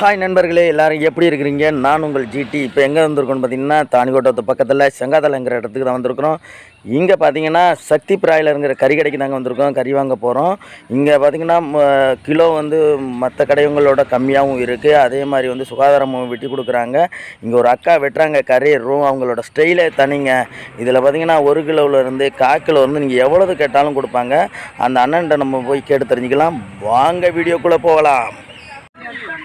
Hi நண்பர்களே, எல்லோரும் எப்படி இருக்கிறீங்க? நான் உங்கள் ஜிடி. இப்போ எங்கே வந்திருக்கோன்னு பார்த்தீங்கன்னா, தானிக்கோட்டத்து பக்கத்தில் செங்காதலைங்கிற இடத்துக்கு தான் வந்திருக்கிறோம். இங்கே பார்த்தீங்கன்னா சக்தி பிராய்லருங்கிற கறி கடைக்கு நாங்கள் வந்திருக்கோம். கறி வாங்க போகிறோம். இங்கே பார்த்தீங்கன்னா கிலோ வந்து மற்ற கடைங்களோட கம்மியாகவும் இருக்குது. அதே மாதிரி வந்து சுகாதாரமும் வெட்டி கொடுக்குறாங்க. இங்கே ஒரு அக்கா வெட்டுறாங்க கறி. அவங்களோட ஸ்டைலே தனிங்க. இதில் பார்த்தீங்கன்னா 1 கிலோவிலேருந்து 1/4 கிலோ வந்து நீங்கள் எவ்வளவு கேட்டாலும் கொடுப்பாங்க. அந்த அண்ணன்ட்ட நம்ம போய் கேட்டு தெரிஞ்சுக்கலாம். வாங்க வீடியோக்குள்ளே போகலாம்.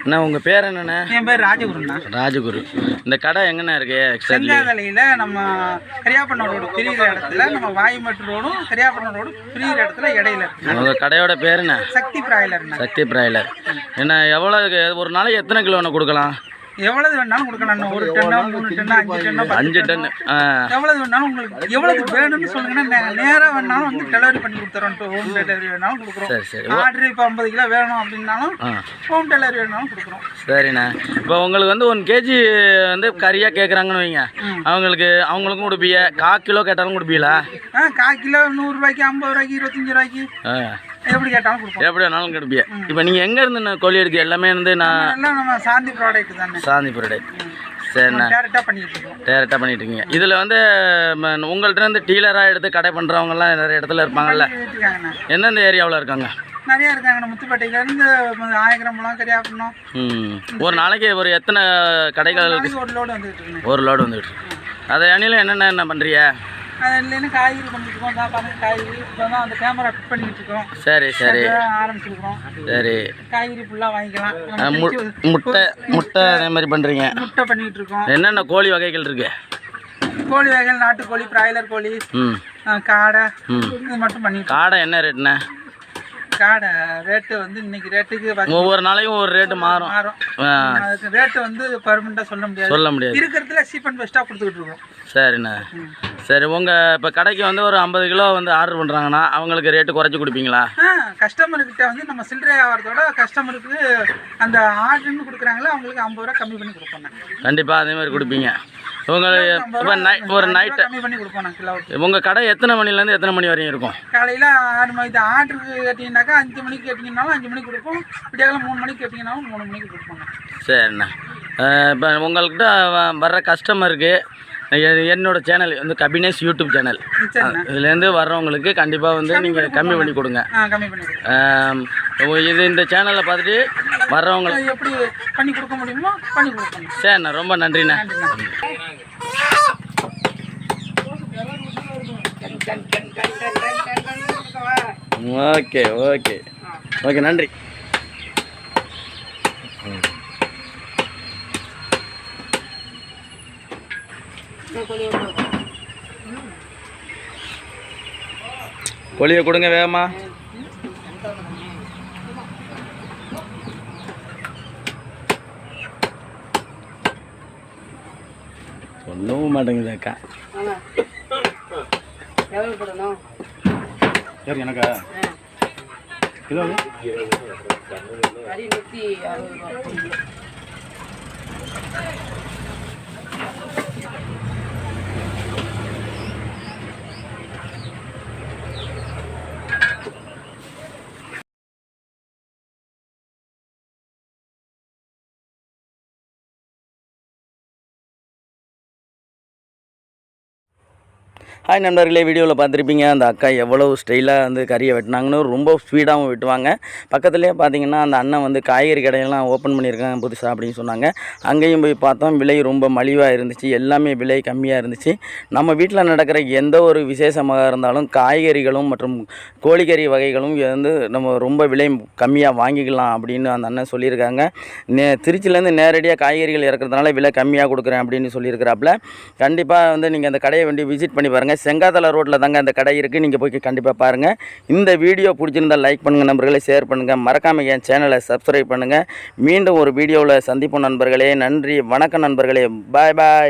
அண்ணா உங்கள் பேர் என்னண்ணே? என் பேர் ராஜகுருண்ணா. ராஜகுரு. இந்த கடை எங்கண்ணா இருக்கு? செங்காதலையில் நம்ம கரியாப்பண்ண ரோடு பிரிகிற இடத்துல, நம்ம வாய்மட்டு ரோடும் கரியாப்பண்ண ரோடு பிரிகிற இடத்துல இடையில இருக்கு. உங்கள் கடையோட பேர் என்ன? சக்தி பிராய்லர்ண்ணா. சக்தி பிராய்லர். என்ன எவ்வளோ ஒரு நாளைக்கு எத்தனை கிலோன்னு கொடுக்கலாம்? எவ்வளவு வேணாலும் கொடுக்கலாம். 1 டன்னா 3 டன்னா 5 டன்னா 5 டன் எவ்வளவு வேணாலும் உங்களுக்கு எவ்வளவு வேணும்னு சொல்லுங்கன்னா நேராக வேணாலும் வந்து டெலிவரி பண்ணி கொடுத்துறோம். ஹோம் டெலிவரி வேணாலும் கொடுக்குறோம். சரி சரி. ஆர்டர் இப்போ 50 கிலோ வேணும் அப்படின்னாலும் ஹோம் டெலிவரி வேணாலும் கொடுக்குறோம். சரிண்ணா. இப்போ உங்களுக்கு வந்து 1 கேஜி வந்து கறியாக கேட்குறாங்கன்னு வைங்க, அவங்களுக்கும் கொடுப்பீங்க. 1/4 கிலோ கேட்டாலும் கொடுப்பீங்களா? 1/4 கிலோ 100 ரூபாய்க்கு, 50 ரூபாய்க்கு, 25 ரூபாய்க்கு எப்படி கேட்டாலும் கொடுப்போம். எப்படி வேணாலும் கொடுப்பீங்க. இப்போ நீங்கள் எங்கே இருந்து கோழி எடுக்க? எல்லாமே வந்து நம்ம சாந்தி ப்ராடக்ட் தானே. சாந்தி ப்ராடக்ட். சரிண்ணா. டேரெக்டாக பண்ணிட்டு இருக்கீங்க. இதில் வந்து உங்கள்கிட்ட இருந்து டீலராக எடுத்து கடை பண்ணுறவங்கலாம் நிறைய இடத்துல இருப்பாங்கல்ல? எந்தெந்த ஏரியாவில் இருக்காங்க? நிறையா இருக்காங்க. முத்துப்பேட்டையிலேருந்து ஆயிரம்லாம் கரியாப்பண்ணம். ஒரு நாளைக்கு ஒரு எத்தனை கடைகள்? ஒரு லோடு வந்துட்டு இருக்கு. ஒரு லோடு வந்துட்டு இருக்கு. அதை அணியில் என்ன பண்ணுறீங்க? அது இல்லைன்னு காய்கறி பண்ணிட்டு இருக்கோம். காய்கறி இப்போ தான் அந்த கேமரா ஃபிட் பண்ணிட்டு இருக்கோம். சரி சரி ஆரம்பிச்சிருக்கோம். சரி. காய்கறி ஃபுல்லாக வாங்கிக்கலாம். முட்டை அதே மாதிரி பண்ணுறீங்க? முட்டை பண்ணிட்டு இருக்கோம். என்னென்ன கோழி வகைகள் இருக்கு? கோழி வகைகள் நாட்டுக்கோழி, பிராய்லர் கோழி, காடை, இது மட்டும் பண்ணிட்டு. காடை என்ன ரேட்டுண்ணே? காடை ரேட்டு வந்து இன்னைக்கு ரேட்டுக்கு ஒவ்வொரு நாளைக்கும் ஒரு ரேட்டு மாறும். அதுக்கு ரேட்டு வந்து பர்மனெண்ட்டாக சொல்ல முடியாது. இருக்கிறதுல சீப் அண்ட் பெஸ்ட்டாக கொடுத்துக்கிட்டு இருக்கோம். சரிண்ணா. சரி. உங்கள் இப்போ கடைக்கு வந்து ஒரு 50 கிலோ வந்து ஆர்டர் பண்ணுறாங்கன்னா அவங்களுக்கு ரேட்டு குறைச்சி கொடுப்பீங்களா? கஸ்டமர்கிட்ட வந்து நம்ம சில்லறை வியாபாரத்தோட கஸ்டமருக்கு அந்த ஆர்டர்னு கொடுக்குறாங்களோ அவங்களுக்கு 50 ரூபா கம்மி பண்ணி கொடுப்போம். கண்டிப்பாக அதே மாதிரி கொடுப்பீங்க. உங்களுக்கு ஒரு நைட்டு கம்மி பண்ணி கொடுப்போம். கிலோ உங்கள் கடை எத்தனை மணிலேருந்து எத்தனை மணி வரையும் இருக்கும்? காலையில் 6 மணி. ஆர்டருக்கு கேட்டிங்கனாக்கா 5 மணிக்கு கேட்டிங்கனாலும் 5 மணிக்கு கொடுப்போம். விடியாவில் 3 மணிக்கு கேட்டிங்கனாலும் 3 மணிக்கு கொடுப்போங்க. சரிண்ணா. இப்போ உங்கள்கிட்ட வர்ற கஸ்டமருக்கு என்னோடய சேனல் வந்து கபினேஷ் யூடியூப் சேனல், இதுலேருந்து வர்றவங்களுக்கு கண்டிப்பாக வந்து நீங்கள் கம்மி பண்ணி கொடுங்க. இது இந்த சேனலை பார்த்துட்டு வர்றவங்களுக்கு எப்படி பண்ணி கொடுக்க முடியுமோ பண்ணி கொடுப்போம். சரிண்ணா. ரொம்ப நன்றிண்ணா. ஓகே ஓகே ஓகே, நன்றி. கோழியை கொடுங்க வேகமா. சொல்லவும் மாட்டேங்குது அக்கா. சரி. எனக்கா கிலோ ஹாய் நண்பர்களே, வீடியோவில் பார்த்துருப்பீங்க அந்த அக்கா எவ்வளோ ஸ்டைலாக வந்து கறியை வெட்டினாங்கன்னு. ரொம்ப ஸ்பீடாகவும் வெட்டுவாங்க. பக்கத்துலேயே பார்த்தீங்கன்னா அந்த அண்ணன் வந்து காய்கறி கடையெல்லாம் ஓப்பன் பண்ணியிருக்காங்க புதுசாக அப்படின்னு சொன்னாங்க. அங்கேயும் போய் பார்த்தோம். விலை ரொம்ப மலிவாக இருந்துச்சு. எல்லாமே விலை கம்மியாக இருந்துச்சு. நம்ம வீட்டில் நடக்கிற எந்த ஒரு விசேஷமாக இருந்தாலும் காய்கறிகளும் மற்றும் கோழிக்கறி வகைகளும் வந்து நம்ம ரொம்ப விலை கம்மியாக வாங்கிக்கலாம் அப்படின்னு அந்த அண்ணன் சொல்லியிருக்காங்க. திருச்சியிலேருந்து நேரடியாக காய்கறிகள் இறக்குறதுனால விலை கம்மியாக கொடுக்குறேன் அப்படின்னு சொல்லியிருக்கிறாப்புல. கண்டிப்பாக வந்து நீங்கள் அந்த கடையை வேண்டி விசிட் பண்ணி பாருங்கள். செங்காதலை ரோட்டில் தாங்க அந்த கடை இருக்குது. நீங்கள் போய் கண்டிப்பாக பாருங்கள். இந்த வீடியோ பிடிச்சிருந்தால் லைக் பண்ணுங்கள் நண்பர்களே, ஷேர் பண்ணுங்கள். மறக்காமல் என் சேனலை சப்ஸ்கிரைப் பண்ணுங்கள். மீண்டும் ஒரு வீடியோவில் சந்திப்போம் நண்பர்களே. நன்றி, வணக்கம் நண்பர்களே. பாய் பாய்.